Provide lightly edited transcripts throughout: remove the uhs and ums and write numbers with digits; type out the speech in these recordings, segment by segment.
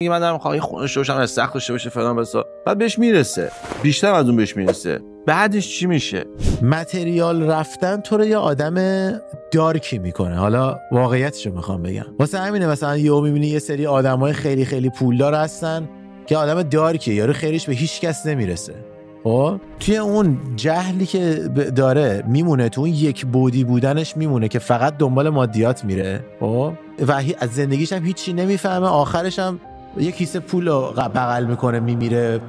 میگه من دارم خواهی خونه شوشم استخ داشته باشه فلان بسا، بعد بهش میرسه، بیشتر از اون بهش میرسه. بعدش چی میشه؟ متریال رفتن تو رو یه آدم دارکی میکنه. حالا واقعیتشو میخوام بگم، واسه همینه مثلا یهو میبینی یه سری آدمای خیلی خیلی پولدار هستن که آدم دارکیه، یارو خیریش به هیچ کس نمیرسه. خب توی اون جهلی که داره میمونه، تو اون یک بودی بودنش میمونه که فقط دنبال مادیات میره. خب و از زندگیش هم هیچی نمیفهمه، آخرش هم یه کیسه پول رو بغل میکنه میمیره.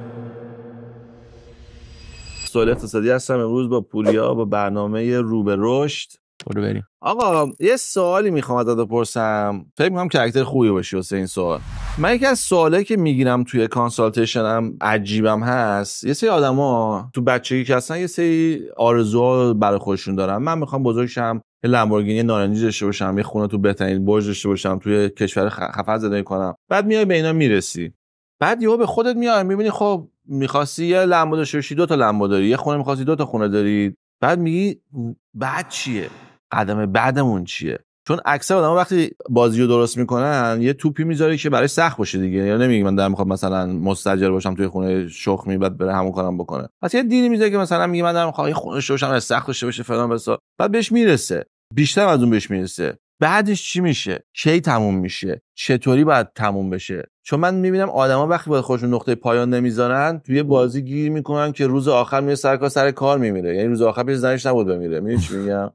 سوال اقتصادی هستم امروز با پوریا با برنامه رو به رشد. برو بریم. آقا یه سوالی میخوام ازت بپرسم، فکر میکنم کاراکتر خوبی باشی واسه این سوال. من یکی از سوالایی که میگیرم توی کانسالتیشنم عجیبم هست، یه سری آدما تو بچگی که هستن یه سری آرزوها برای خودشون دارن. من میخوام بزرگ شم، یه لامبورگینی نارنجی داشته باشم، یه خونه تو بهترین برج داشته باشم، توی کشور خفن زندگی کنم. بعد میای به اینا میرسی، بعد یهو به خودت میای میبینی خب می‌خواستی یه لامبو داشته باشی، 2 تا لامبو داری، یه خونه می‌خواستی 2 تا خونه داری. بعد میگی بعد چیه؟ قدم بعدمون چیه؟ چون اکثر آدما وقتی بازیو درست میکنن یه توپی میذاری که برای سخت باشه دیگه، یا نمیگم من دارم میخوام مثلا مستاجر باشم توی خونه شخمی بعد بره همون کارم بکنه. پس یه دیلی میذاری که مثلا میگه من دارم میخوام خونه شوشم سخت داشته باشه فلان بسا، بعد بهش میرسه، بیشتر از اون بهش میرسه. بعدش چی میشه؟ کی تموم میشه؟ چطوری باید تموم بشه؟ چون من میبینم آدما وقتی با خودشون نقطه پایان نمیذارن توی بازی گیر میکنن که روز آخر میره سر کار میمیره. یعنی روز آخر پیش زنش نبود بمیره. میدونی چی میگم؟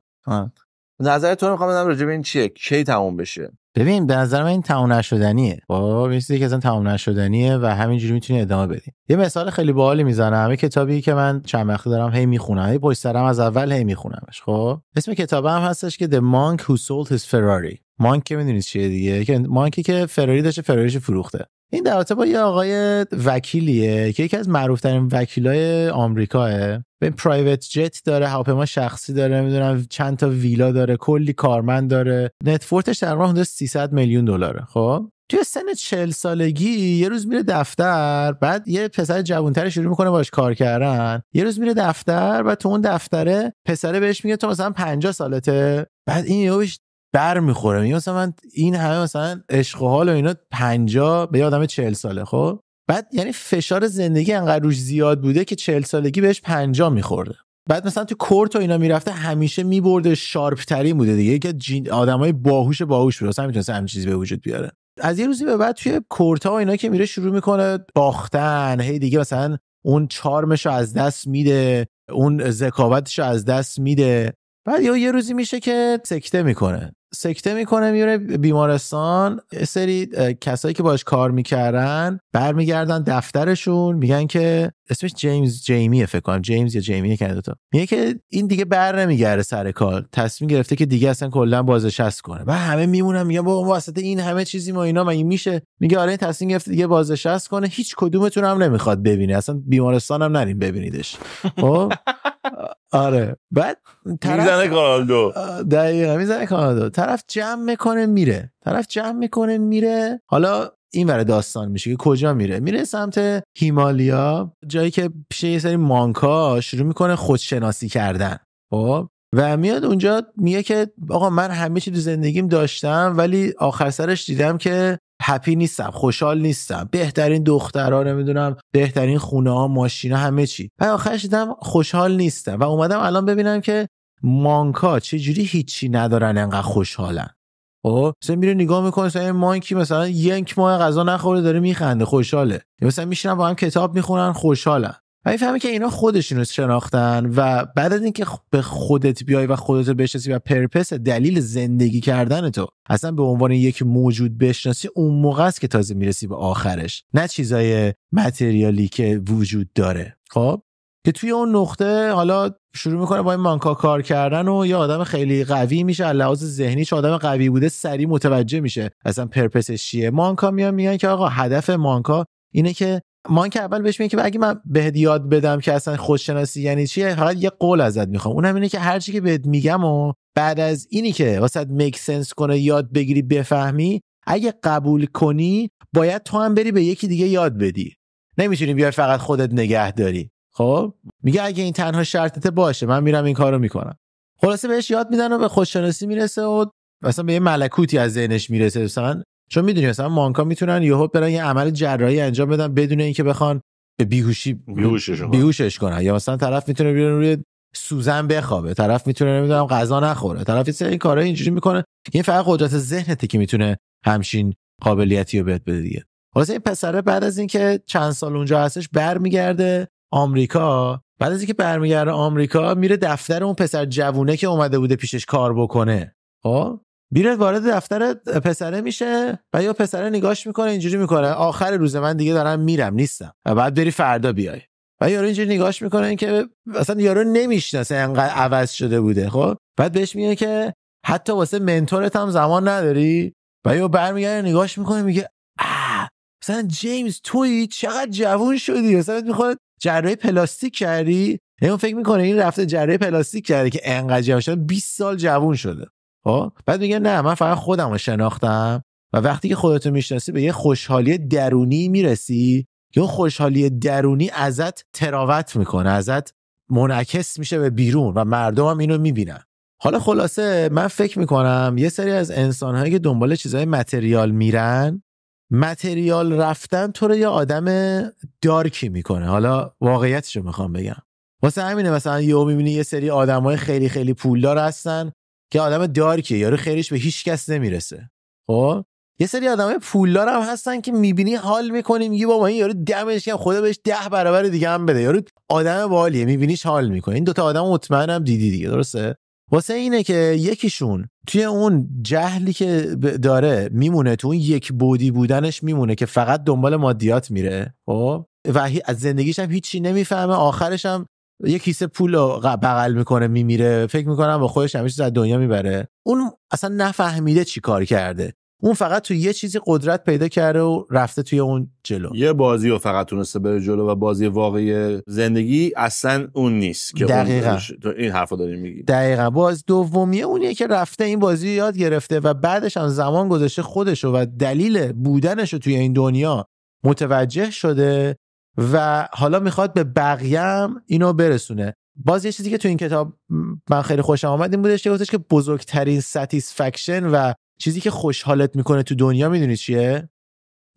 نظر تو رو میخوام بدم راجع به این چیه؟ کی تموم بشه؟ ببین به نظر من این تموم نشدنیه. خب این چیزی که اصلا تموم نشدنیه و همینجوری میتونی ادامه بدی. یه مثال خیلی باحالی میزنم. یه کتابی که من چند وقته دارم هی میخونم، هی پشت سرم از اول هی میخونمش. خب اسم کتابم هستش که The Monk Who Sold His Ferrari. مانک که میدونید چیه دیگه، که مانکی که فراری داشته فراریش فروخته. این در رابطه با یه آقای وکیلیه که یکی از معروف‌ترین وکیلای آمریکاه. به پرایوت جت داره، هواپیما شخصی داره، نمیدونم چند تا ویلا داره، کلی کارمند داره. نتورتش تقریبا حدود 300 میلیون دلاره. خب توی سن 40 سالگی یه روز میره دفتر، بعد یه پسر جوان‌تر شروع میکنه باش کار کردن. یه روز میره دفتر و تو اون دفتره پسره بهش میگه تو مثلا 50 سالته. بعد این یهوش بر میخوره، میگه مثلا من این همه مثلا عشق و حال و اینا 50 به یه آدم 40 ساله. خب بعد یعنی فشار زندگی انقدر روش زیاد بوده که 40 سالگی بهش 50 میخورده. بعد مثلا تو کورت و اینا میرفته همیشه میبرده، شارپ ترین بوده دیگه، که آدمای باهوش بوده، اصلا میتونه همین چیزی به وجود بیاره. از یه روزی به بعد توی کورت ها و اینا که میره شروع میکنه باختن، هی دیگه مثلا اون چارمشو از دست میده، اون ذکاوتشو از دست میده. بعد یه روزی میشه که سکته میکنه میره بیمارستان. سری کسایی که باش کار میکردن برمیگردن دفترشون، میگن که اسمش جیمیه فکر کنم، جیمز یا جیمیه کنه دوتا. میگه که این دیگه بر نمیگرده سر کار، تصمیم گرفته که دیگه اصلا کلا بازنشست کنه. و همه میمونن میگن بابا واسه این همه چیزی ما اینا مگه میشه؟ میگه آره این تصمیم گرفته دیگه بازنشست کنه، هیچ کدومتون هم نمیخواد ببینه، اصلا بیمارستان هم نرین ببینیدش. خب آره بعد میزنه کانالدو، دقیقاً میزنه کانالدو، طرف جمع میکنه میره. حالا این ور داستان میشه که کجا میره سمت هیمالیا، جایی که پیش یه سری مانکا شروع میکنه خودشناسی کردن. خب و میاد اونجا میگه که آقا من همه چی تو زندگیم داشتم ولی آخر سرش دیدم که هپی نیستم، خوشحال نیستم، بهترین دخترها، نمیدونم بهترین خونه ها، ماشینا، همه چی، بعد آخرش دیدم خوشحال نیستم و اومدم الان ببینم که مانکا چجوری هیچی ندارن انقدر خوشحالن. خب مثلا میره نگاه میکنه، مثلا این مانکی مثلا 1 ماه غذا نخورده داره میخنده خوشحاله، مثلا میشینن با هم کتاب میخونن خوشحالن. و میفهمی که اینا خودشونو شناختن و بعد از اینکه به خودت بیای و خودت بشناسی و پرپس دلیل زندگی کردن تو اصلا به عنوان یک موجود بشناسی، اون موقع است که تازه میرسی به آخرش، نه چیزای متریالی که وجود داره. خب که توی اون نقطه حالا شروع میکنه با این مانکا کار کردن و یه آدم خیلی قوی میشه، از لحاظ ذهنی چه آدم قوی بوده سریع متوجه میشه اصلا پرپسش چیه. مانکا میگن که آقا هدف مانکا اینه که مانک اول بهش میگه که اگه من بهت یاد بدم که اصلا خودشناسی یعنی چیه، فقط یه قول ازت میخوام، اونم اینه که هر چی که بهت میگم و بعد از اینی که واسه میک سنس کنه یاد بگیری بفهمی، اگه قبول کنی باید تو هم بری به یکی دیگه یاد بدی، نمیتونی بیای فقط خودت نگه داری. خب میگه اگه این تنها شرطته باشه من میرم این کارو میکنم. خلاصه بهش یاد میدن و به خودشناسی میرسه و مثلا به یه ملکوتی از ذهنش میرسه، مثلا چون میدونی مثلا مانکا میتونن یهو برن یه عمل جراحی انجام بدن بدون اینکه بخوان به بیهوشش کنن، یا مثلا طرف میتونه بیرون روی سوزن بخوابه، طرف میتونه نمیدونم غذا نخوره، طرف این کارا اینجوری میکنه. این فقط قدرت ذهنته که میتونه همچین قابلیتی رو بهت بده دیگه. واسه این پسره بعد از اینکه چند سال اونجا هستش برمیگرده آمریکا. بعد از اینکه برمیگرده آمریکا میره دفتر اون پسر جوونه که اومده بوده پیشش کار بکنه. خب میره وارد دفتر پسره میشه و یا پسره نگاش میکنه اینجوری میکنه آخر روز من دیگه دارم میرم نیستم و بعد بری فردا بیای. و یارو اینجوری نگاش میکنه این که اصلا یارو نمیشناسه انقدر عوض شده بوده. خب بعد بهش میگه که حتی واسه منتورت هم زمان نداری. و یا برمیگره نگاش میکنه میگه مثلا جیمز تویی چقدر جوون شدی، مثلا میخواد جراحی پلاستیک کردی. اون فکر میکنه این رفته جراحی پلاستیک کرده که انقدر جوون شده 20 سال جوون شده. خب بعد میگه نه من فقط خودم رو شناختم. و وقتی که خودتو میشناسی به یه خوشحالی درونی میرسی که اون خوشحالی درونی ازت تراوت میکنه، ازت منعکس میشه به بیرون و مردم هم اینو میبینن. حالا خلاصه من فکر میکنم یه سری از انسان‌هایی که دنبال چیزای متریال میرن، متریال رفتن تو رو یه آدم دارکی میکنه. حالا واقعیتشو میخوام بگم، واسه همینه مثلا یهو میبینی یه سری آدمای خیلی خیلی پولدار هستن که آدم دارکیه، یارو خیریش به هیچ کس نمیرسه. خب یه سری آدمای پولدار هم هستن که میبینی حال میکنی میگی بابا این یارو دمش گرم خدا بهش 10 برابر دیگه هم بده، یارو آدم باحالیه، میبینیش حال میکنی. این دوتا آدم مطمئنم دیدی دیگه، درسته؟ واسه اینه که یکیشون توی اون جهلی که داره میمونه، تو اون یک بودی بودنش میمونه که فقط دنبال مادیات میره. خب و از زندگیش هم هیچی نمیفهمه، آخرش هم یه کیسه پول رو بغل میکنه میمیره، فکر میکنم با خودش همیشه از دنیا میبره. اون اصلا نفهمیده چی کار کرده، اون فقط توی یه چیزی قدرت پیدا کرده و رفته توی اون جلو. یه بازی رو فقط تونسته بره جلو و بازی واقعی زندگی اصلا اون نیست که دقیقاً این حرفو داریم میگی. دقیقاً باز دومیه اونیه که رفته این بازی رو یاد گرفته و بعدش هم زمان گذاشته خودشو و دلیل بودنشو توی این دنیا متوجه شده و حالا میخواد به بقیه هم اینو برسونه. باز یه چیزی که تو این کتاب من خیلی خوشم آمد این بودش که گفتش که بزرگترین ساتیسفکشن و چیزی که خوشحالت میکنه تو دنیا میدونی چیه؟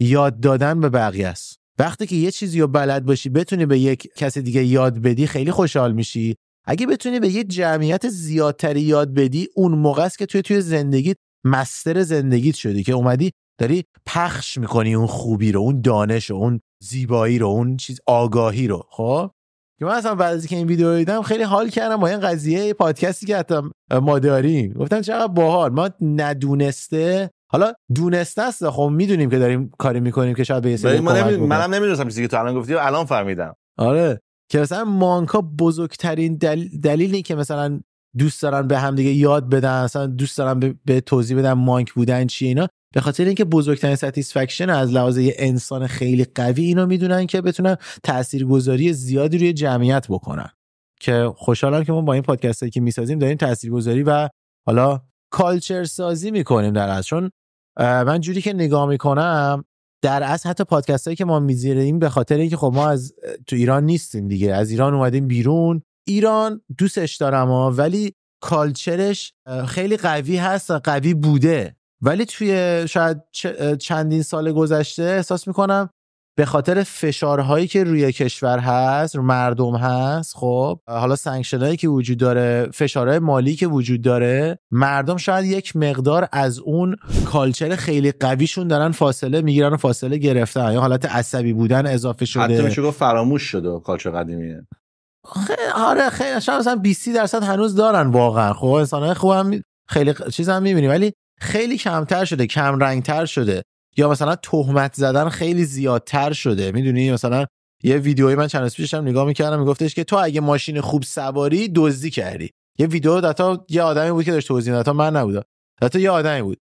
یاد دادن به بقیه است. وقتی که یه چیزی رو بلد باشی بتونی به یک کسی دیگه یاد بدی خیلی خوشحال میشی. اگه بتونی به یه جمعیت زیادتری یاد بدی اون موقع است که توی زندگیت مستر زندگیت شدی، که اومدی داری پخش میکنی اون خوبی رو، اون دانش رو، اون زیبایی رو، اون چیز آگاهی رو. خب که من اصلا بعد از اینکه این ویدیو رو دیدم خیلی حال کردم با این قضیه پادکستی که حتی ما داریم. گفتم چقدر باحال، ما ندونسته حالا دونسته است، خب میدونیم که داریم کاری میکنیم که شاید به یه سری منم نمیدونستم چیزی که تو الان گفتی و الان فهمیدم. آره که مثلا مانکا بزرگترین دلیلی که مثلا دوست دارن به هم دیگه یاد بدن، مثلا دوست دارن به توضیح بدن مانک بودن چیه اینا، به خاطر اینکه بزرگترین ساتیسفکشن از لحاظ یه انسان خیلی قوی اینو میدونن که بتونن تاثیرگذاری زیادی روی جمعیت بکنن. که خوشحالم که ما با این پادکستایی که میسازیم داریم تاثیرگذاری و حالا کالچر سازی میکنیم در اصل. چون من جوری که نگاه میکنم در اصل حتی پادکستایی که ما میذاریم به خاطر اینکه خب ما از تو ایران نیستیم دیگه، از ایران اومدیم بیرون. ایران دوستش دارم ولی کالچرش خیلی قوی هست، قوی بوده، ولی توی شاید چندین سال گذشته احساس میکنم به خاطر فشارهایی که روی کشور هست، رو مردم هست، خب حالا سانکشنایی که وجود داره، فشارهای مالی که وجود داره، مردم شاید یک مقدار از اون کالچر خیلی قویشون دارن فاصله میگیرن و فاصله گرفتن، یا حالت عصبی بودن اضافه شده، حتی میشه گفت فراموش شده کالچر قدیمیه. آره خیلی شاید مثلا 20% هنوز دارن واقعا. خب انسانای خوبم خیلی چیزا میبینی ولی خیلی کمتر شده، کم رنگتر شده، یا مثلا تهمت زدن خیلی زیادتر شده. میدونی مثلا یه ویدیویی من چند روز پیش داشتم نگاه میکردم میگفتش که تو اگه ماشین خوب سواری دزدی کردی. یه ویدیو داتا یه آدمی بود که داشت توضیح میداد، من نبودم، داتا یه آدمی بود.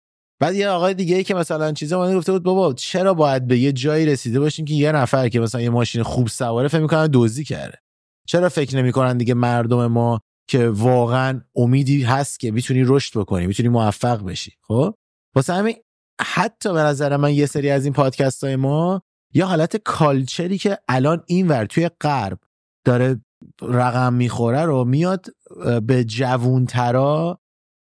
بعد یه آقای دیگه ای که مثلا چیزا من گفته بود بابا چرا باید به یه جایی رسیده باشیم که یه نفر که مثلا یه ماشین خوب سواره فکر میکنه دزدی کرده؟ چرا فکر نمیکنن دیگه مردم ما که واقعا امیدی هست که میتونی رشد بکنی، میتونی موفق بشی؟ خب واسه همین حتی به نظر من یه سری از این پادکست های ما یا حالت کالچری که الان اینور توی غرب داره رقم میخوره رو میاد به جوونترا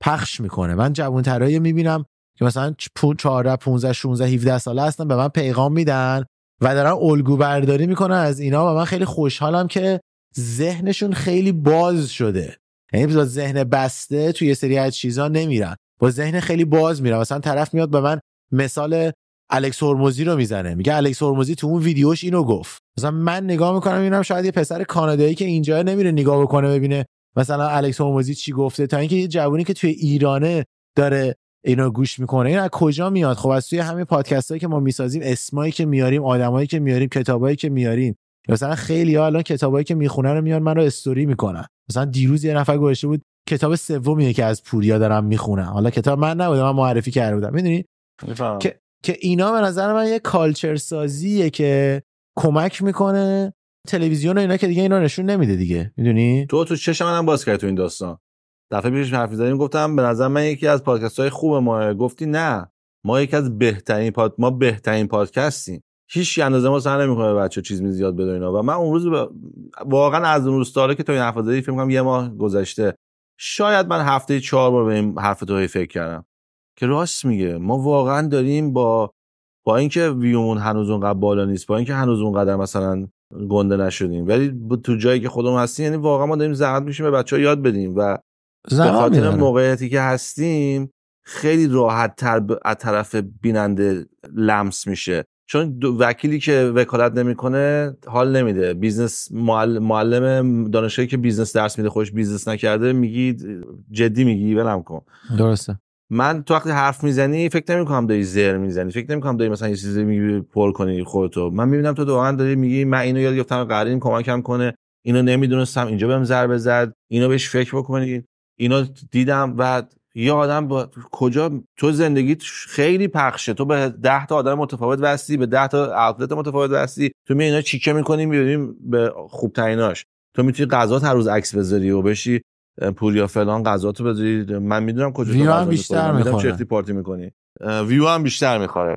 پخش میکنه. من جوونترایی میبینم که مثلا 14 15 16 17 ساله هستن به من پیغام میدن و دارن الگو برداری میکنن از اینا و من خیلی خوشحالم که ذهنشون خیلی باز شده. یعنی با ذهن بسته توی یه سری از چیزا نمیرن، با ذهن خیلی باز میرن. مثلا طرف میاد به من مثال الکس هرمزی رو میزنه، میگه الکس هرمزی تو اون ویدیوش اینو گفت. مثلا من نگاه میکنم میبینم شاید یه پسر کانادایی که اینجا نمیره نگاه بکنه ببینه مثلا الکس هرمزی چی گفته، تا اینکه یه جوونی که توی ایرانه داره اینو گوش میکنه. این از کجا میاد؟ خب از توی همین پادکستایی که ما میسازیم، اسمایی که میاریم، آدمایی که میاریم، کتابایی که میاریم. مثلا خیلی‌ها الان کتابایی که میخونن رو میان من رو استوری میکنن. مثلا دیروز یه نفر گوشه بود کتاب سومیه که از پوریا دارم میخونم، حالا کتاب من نبوده، من معرفی کرده بودم. میدونی که اینا به نظر من یه کالچر سازیه که کمک میکنه. تلویزیون و اینا که دیگه اینا نشون نمیده دیگه. میدونی تو چشم منم باز کردی تو این داستان. دفعه پیش حرف زدیم گفتم به نظر من یکی از پادکست‌های خوب ما، گفتی نه ما یکی از بهترین ما بهترین پادکستیم. هیچ اندازه ما سر نمی‌کنه بچه‌ها چیز می زیاد بدون اینا. و من اون روز واقعا از اون روز تا که تو این حرف زدی فکر می‌کنم یه ماه گذشته، شاید من هفته 4 بار به این حرف تو فکر کردم که راست میگه. ما واقعا داریم با اینکه ویومون هنوز اونقدر بالا نیست، با اینکه هنوز اونقدر مثلا گنده نشدیم، ولی تو جایی که خودمون هستیم یعنی واقعا ما داریم زحمت می‌کشیم به بچه‌ها یاد بدیم و به خاطر موقعیتی که هستیم خیلی راحت تر از طرف بیننده لمس میشه. چون وکیلی که وکالت نمیکنه حال نمیده. بیزنس معلم دانشگاهی که بیزنس درس میده خودش بیزنس نکرده میگی جدی میگی ولم کن. درسته. من تو وقتی حرف میزنی فکر نمی‌کنم داری زر میزنی، فکر نمی‌کنم داری مثلا یه چیزی میگی پر کنی خودتو. من میبینم تو واقعا داری میگی من اینو یاد گرفتم قرارین کمکم کنه، اینو نمیدونستم اینجا بهم ضربه زد، اینو بهش فکر بکنید، اینو دیدم. و یه آدم با کجا تو زندگیت خیلی پخشه، تو به 10 تا آدم متفاوت واسطی، به 10 تا آوتلت متفاوت واسطی، تو می اینا چیکه می‌کنی می‌بینیم به خوب تریناش. تو میتونی غذا هر روز عکس بذاری و بشی پوریا فلان غذاتو بذاری، من میدونم کجا تو غذا بیشتر می‌خوره، چه اختی پارتی می‌کنی، ویو هم بیشتر می‌خوره،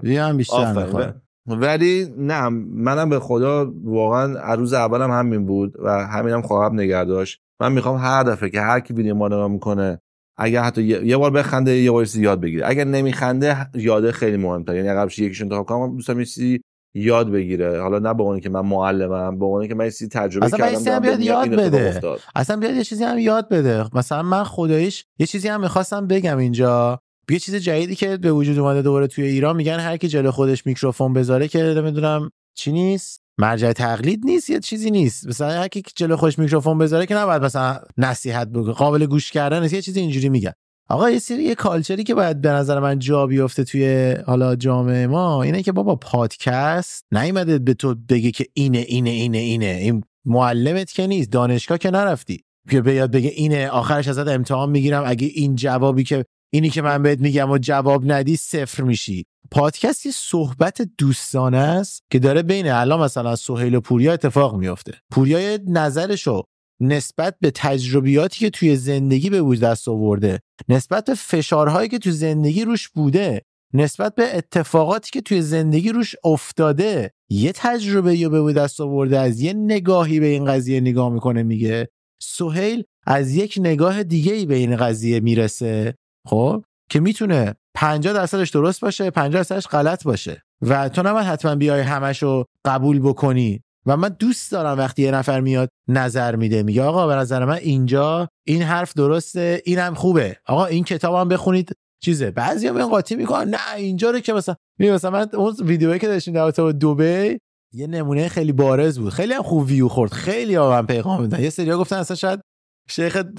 ولی نه منم به خدا واقعا روز اولم همین بود و همینم خواهم نگه داشت. من میخوام هر دفعه که هر کی ویدیو ما نگاه میکنه اگه حتی یه بار بخنده یه بار یاد بگیره، اگر نمیخنده یاده خیلی مهم‌تره. یعنی اگه یکیش انتخاب کنم دوستم چیزی یاد بگیره، حالا نه به اون که من معلمم، به اون که من چیزی تجربه کردم بیاد یاد بده. اصلا بیاد یه چیزی هم یاد بده. مثلا من خداییش یه چیزی هم می‌خواستم بگم اینجا، یه چیز جدیدی که به وجود اومده دوباره توی ایران، میگن هر کی جلو خودش میکروفون بذاره که نمیدونم چی نیست، مرجع تقلید نیست، یه چیزی نیست. مثلا هر کی جلو خودش میکروفون بذاره که نباید مثلا نصیحت بگه، قابل گوش کردن نیست، یه چیزی اینجوری میگن. آقا یه کالچری که باید به نظر من جا بیفته توی حالا جامعه ما اینه که بابا پادکست نیومده به تو بگه که اینه این معلمت که نیست، دانشگاه که نرفتی که بیاد بگه اینه، آخرش ازت امتحان میگیرم اگه این جوابی که اینی که من بهت میگم و جواب ندی 0 میشی. پادکست یه صحبت دوستانه است که داره بین الان مثلا سهیل و پوریا اتفاق میفته. پوریا نظرشو نسبت به تجربیاتی که توی زندگی به وجود دست آورده، نسبت به فشارهایی که توی زندگی روش بوده، نسبت به اتفاقاتی که توی زندگی روش افتاده، یه تجربه یا به وجود دست آورده، از یه نگاهی به این قضیه نگاه میکنه. میگه سهیل از یک نگاه دیگه‌ای به این قضیه میرسه، خب که میتونه 50% درست باشه 50% غلط باشه و تو نباید حتما بیای همشو قبول بکنی. و من دوست دارم وقتی یه نفر میاد نظر میده میگه آقا به نظر من اینجا این حرف درسته، اینم خوبه، آقا این کتابم بخونید چیزه. بعضیا میان قاطی میکنن نه اینجا رو که مثلا من اون ویدیویی که داشتیم در تو دبی یه نمونه خیلی بارز بود، خیلی هم خوب ویو خورد، خیلی ها من پیغام دادن، یه سریا گفتن اصلا شاید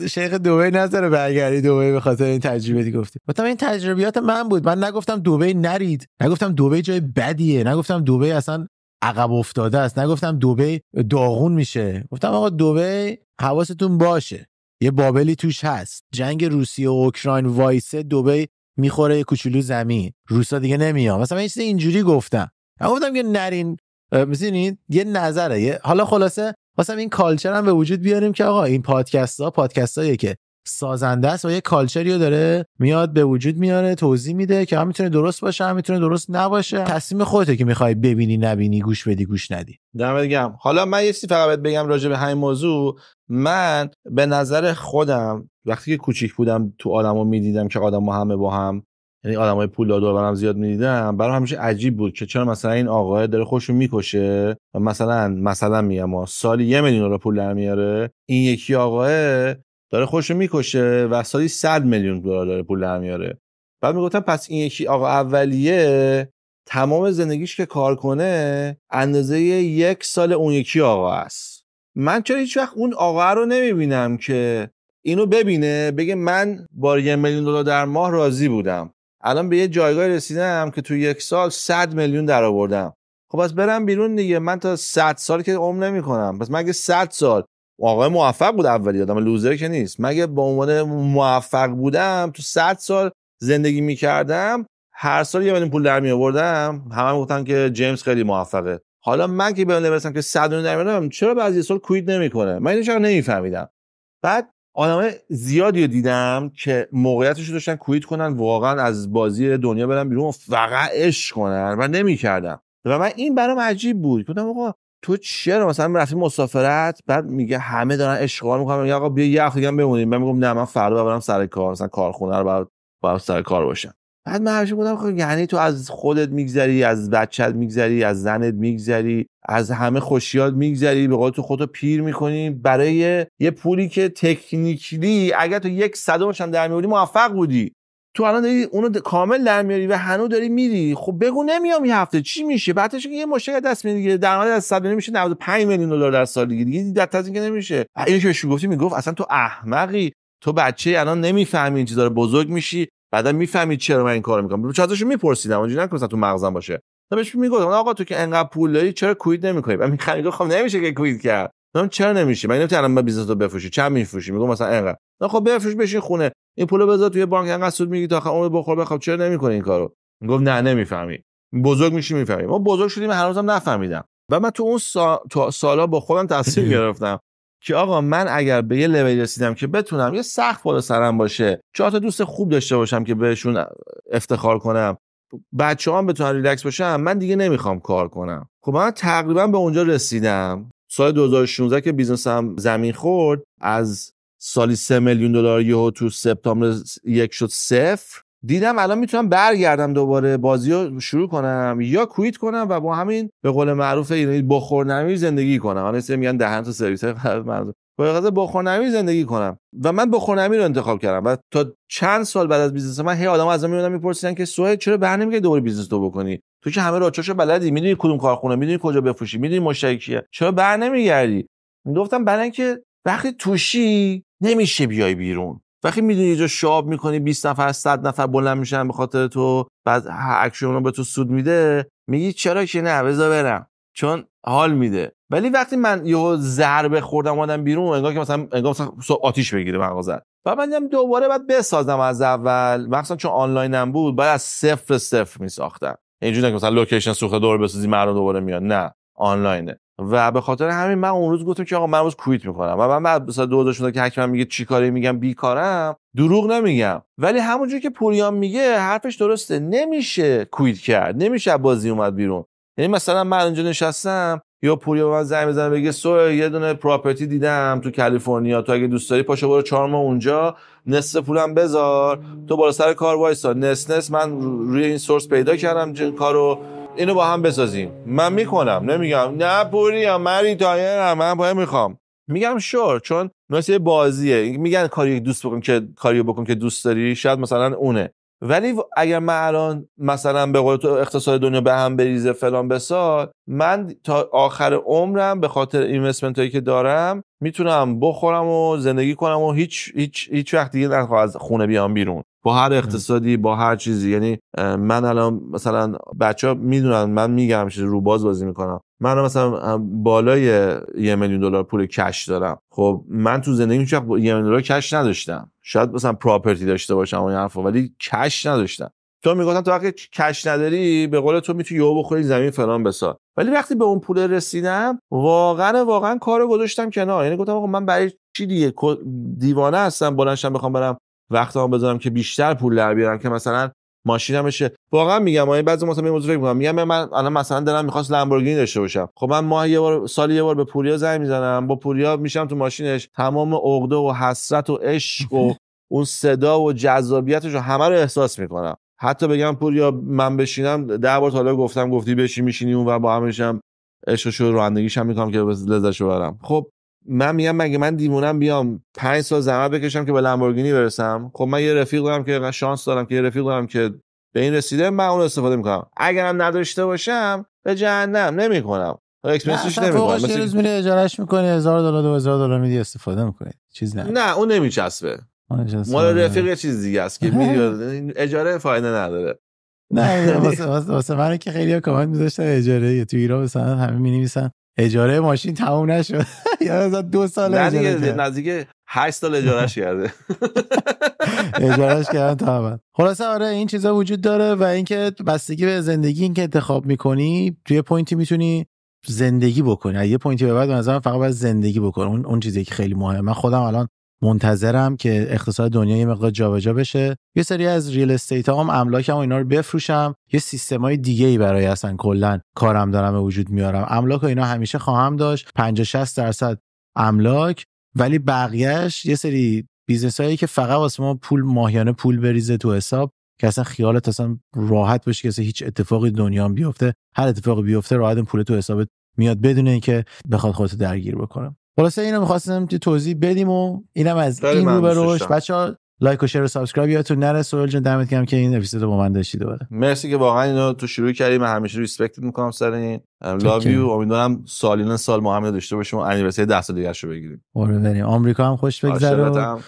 شیخ دبی نذاره برگردی دبی به خاطر این تجربه گفتی. گفتم این تجربیات من بود، من نگفتم دبی نرید، نگفتم دبی جای بدیه، نگفتم دبی اصلا عقب افتاده است، نگفتم دبی داغون میشه، گفتم آقا دبی حواستون باشه یه بابلی توش هست، جنگ روسیه و اوکراین وایسه دبی میخوره یه کوچولو زمین، روسا دیگه نمیاد، مثلا این چیز اینجوری گفتم. گفتم که نرین، می‌دونید یه نظره. حالا خلاصه واسه این کالچر هم به وجود بیاریم که آقا این پادکست‌هایی که سازنده است و یه کالچری رو داره میاد به وجود میاره، توضیح میده که هم میتونه درست باشه هم میتونه درست نباشه، تصمیم خودته که میخوای ببینی نبینی، گوش بدی گوش ندی. دمت گرم. حالا من یه چیزی فقط بگم راجع به همین موضوع. من به نظر خودم وقتی که کوچیک بودم تو آدمو میدیدم که آدم‌ها همه با هم یعنی آدمای پولدار دور برم زیاد می‌دیدم، برام همیشه عجیب بود که چرا مثلا این آقا داره خودشو میکشه و مثلا میگم سالی 1 میلیون دلار پول در میاره، این یکی آقا داره خودشو میکشه و سالی 100 میلیون دلار داره پول در میاره. بعد میگفتم پس این یکی آقا اولیه تمام زندگیش که کار کنه اندازه 1 سال اون یکی آقا است. من چرا هیچ وقت اون آقا رو نمیبینم که اینو ببینه بگه من با 1 میلیون دلار در ماه راضی بودم، الان به یه جایگاه رسیدم که تو 1 سال 100 میلیون در آوردم. خب پس برم بیرون دیگه، من تا 100 سال که عمر نمی‌کنم. پس مگه 100 سال آقا موفق بود اولی، آدم لوزر که نیست، مگه با عنوان موفق بودم تو 100 سال زندگی می‌کردم، هر سال 1 میلیون پول در می‌آوردم، همه گفتن که جیمز خیلی موفقه. حالا من که به اون برسم که 100 میلیون در میارم، چرا بعضی سال کویت نمی‌کنه؟ من اینو چرا نمی‌فهمیدم. بعد آدمای زیادی رو دیدم که موقعیتش رو داشتن کویت کنن، واقعا از بازی دنیا برن بیرون و فقط عشق کنن و نمی‌کردم. و من این برام عجیب بود. گفتم آقا تو چرا مثلا رفتی مسافرت، بعد میگه همه دارن اشغال میکنن، میگه آقا بیا یه هفته دیگه بمونیم. من میگم نه، من فردا برم سر کار، مثلا کارخونه رو باید سر کار باشم. بعد من همیشه گفتم خب یعنی تو از خودت میگذری، از بچت میگذری، از زنت میگذری، از همه خوشیات میگذری، به قول تو خودتو پیر میکنی برای یه پولی که تکنیکلی اگر تو 1/100 هم در میاری موفق بودی، تو الان داری اونو کامل در میاری و هنوز داری میری. خب بگو نمیام این هفته چی میشه؟ بعدش که یه مشکل دست میاد دیگه، درآمد از 100 میلیون میشه 95 میلیون دلار در سال دیگه دیگه از این که نمیشه. اینو که بهش گفتی میگفت اصلا تو احمقی، تو بچه الان نمیفهمی این چیزا رو، بزرگ میشی بعدا میفهمی چرا من این کارو میکنم. چون ازش میپرسیدم اونجوری نکنه مثلا تو مغزم باشه. تا بهش میگفتم آقا تو که انقدر پول داری چرا کویت نمیکنی؟ من میگم خب نمیشه که کویت کرد. من چرا نمیشه؟ من نمیتونم با بیزنس رو بفروشی. چند میفروشی؟ میگم مثلا انقدر. خب بفروش بشین خونه، این پولو بذار توی بانک، انقدر سود میگیری تا آخر عمر بخور بخواب، چرا نمیکنی این کارو؟ میگم نه نمیفهمی، بزرگ میشی میفهمی. ما بزرگ شدیم هنوزم نفهمیدم. و من تو اون سالا با خودم تصمیم گرفتم که آقا من اگر به یه لول رسیدم که بتونم یه سقف بالا سرم باشه، 4 تا دوست خوب داشته باشم که بهشون افتخار کنم، بچه‌هام بتونن ریلکس باشن، من دیگه نمیخوام کار کنم. خب من تقریبا به اونجا رسیدم. سال 2016 که بیزنسم زمین خورد، از سالی 3 میلیون دلار یهو تو سپتامبر 1 شد 0. دیدم الان میتونم برگردم دوباره بازیو شروع کنم یا کویت کنم و با همین به قول معروف ایرانی بخورنمیر زندگی کنم. الان میگن دهن تو سرویس منظور باید بخورنمیر زندگی کنم و من بخورنمیر رو انتخاب کردم. و تا چند سال بعد از بیزنس من هی آدم ازم میومدن میپرسیدن که سهیل چرا برنمیگردی دوباره بیزنس تو بکنی؟ تو که همه راهچاشو بلدی، میدونی کدوم کارخونه، میدونی کجا بفروشی، میدونی مشتری کیه، چرا برنمیگردی؟ گفتم برای اینکه وقتی توشی نمیشه بیای بیرون. وقتی میدونی یه جا شاب میکنی 20 نفر 100 نفر بلند میشن به خاطر تو، بعد اکشن رو به تو سود میده، میگی چرا که نه بذار برم چون حال میده. ولی وقتی من یهو ضربه خوردم اومدم بیرون، انگار که مثلا آتیش بگیره مغازه، بعد من دیدم دوباره بعد بسازم از اول، مثلا چون آنلاینم بود بعد از صفر میساختم. اینجوری که مثلا لوکیشن سوخته دور بسازی مردم دوباره میاد، نه آنلاینه. و به خاطر همین من اون روز گفتم که آقا من روز کویت میکنم. و من بعد مثلا 2016 که حکیم میگه چی کاری، میگم بیکارم، دروغ نمیگم. ولی همونجوری که پوریان میگه حرفش درسته، نمیشه کویت کرد، نمیشه بازی اومد بیرون. یعنی مثلا من اینجا نشستم یا پوریا به من زنگ بزنه بگه سوی یه دونه پراپرتی دیدم تو کالیفرنیا، تو اگه دوست داری پاشو برو 4 ماه اونجا، نصف پولم بذار، تو بالا سر کار وایسا، نصف من روی این سورس پیدا کردم کارو، اینو با هم بسازیم. من میکنم، نمیگم نه پوریا من ریتاینرم من باید میخوام، میگم شور، چون مثل بازیه. میگن کاری دوست بکن که کاریو بکن که دوست داری، شاید مثلا اونه. ولی اگر من الان مثلا به قول تو اقتصاد دنیا به هم بریزه فلان بسار، من تا آخر عمرم به خاطر اینوستمنت هایی که دارم میتونم بخورم و زندگی کنم و هیچ وقت دیگه نخوام از خونه بیام بیرون، با هر اقتصادی با هر چیزی. یعنی من الان مثلا بچه‌ها میدونن من میگم روباز بازی میکنم، من مثلا بالای 1 میلیون دلار پول کش دارم. خب من تو زندگیم هیچ وقت 1 میلیون دلار کش نداشتم. شاید مثلا پراپرتی داشته باشم و این حرفا، ولی کش نداشتم. تو میگفتن تو وقتی کش نداری به قول تو میتونی یهو بخوری زمین فلان بسار. ولی وقتی به اون پول رسیدم واقعا کارو گذاشتم کنار. یعنی گفتم آقا من برای چی دیگه دیوانه هستم بلندشم بخوام برم وقتام بذارم که بیشتر پول در بیارم که مثلا ماشینم بشه. واقعا میگم بعضی مثلا موضوع فکر می‌کنم، میگم من الان مثلا دلم می‌خواست لامبورگینی داشته باشم. خب من ماهی یه بار سالی یه بار به پوریا زنگ میزنم، با پوریا میشم تو ماشینش، تمام عقده و حسرت و عشق و اون صدا و جذابیتش رو همه رو احساس میکنم. حتی بگم پور یا من بشینم 10 بار تا حالا گفتم گفتی بشین میشینی اون و با هم میشم عشقشو رانندگیش هم میکنم که لذتشو برم. خب من میگم مگه من دیوونم بیام 5 سال زحمت بکشم که به لامبورگینی برسم؟ خب من یه رفیق دارم که شانس دارم که یه رفیق دارم که به این رسیده، من اون استفاده میکنم. اگرم نداشته باشم به جهنم نمیکنم، اکسپنسش نمیکنم. مثلا یه روز میره اجارهش میکنی $1000 $2000 میدی استفاده میکنی، چیز نه اون نمیچسبه. مال رفیق یه چیز دیگه است که میری اجاره فایده نداره. نه واسه من که خیلی‌ها کامنت می‌ذاشتن اجاره تو ایران مثلا همه می‌نویسن اجاره ماشین تموم نشد یا مثلا 2 سال اجاره کرد. نزدیک 8 سال اجارهش کرده. اجارهش کردن تمام. خلاصه آره این چیزا وجود داره و اینکه بستگی به زندگی این که انتخاب می‌کنی توی پوینتی می‌تونی زندگی بکنی، یه پوینتی به بعد مثلا فقط باید زندگی بکنی. اون چیزی که خیلی مهمه. من خودم الان منتظرم که اقتصاد دنیا یه مقدار جابجا بشه، یه سری از ریل استیت هم املاکم و اینا رو بفروشم، یه سیستمای دیگه‌ای برای اصلا کلا کارم دارم به وجود میارم. املاک و اینا همیشه خواهم داشت، 50-60% املاک، ولی بقیه‌اش یه سری بیزنسایی که فقط واسه ما پول ماهیانه پول بریزه تو حساب که اصلا خیالت اصلا راحت باشه که اصلا هیچ اتفاقی دنیا هم بیفته، هر اتفاقی بیفته راحت پول تو حسابت میاد بدون اینکه بخواد خودت درگیر بکنه. خلاصه اینو می‌خواستم توضیح بدیم و اینم از این رو بروش. بچه‌ها لایک و شیر و سابسکرایب یادتون نره. سوال جان دمت گرم که این اپیزودو با من داشتی دوباره. مرسی که واقعا اینو تو شروع کردیم. من همیشه ریسپکت می‌کنم سر این. لاو یو. امیدوارم سال ما هم داشته باشیم و انیورسری 10 سال دیگه‌شو بگیریم. بریم آمریکا هم خوش بگذره.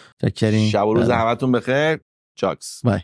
شب و روز همتون بخیر. چاکس. بای.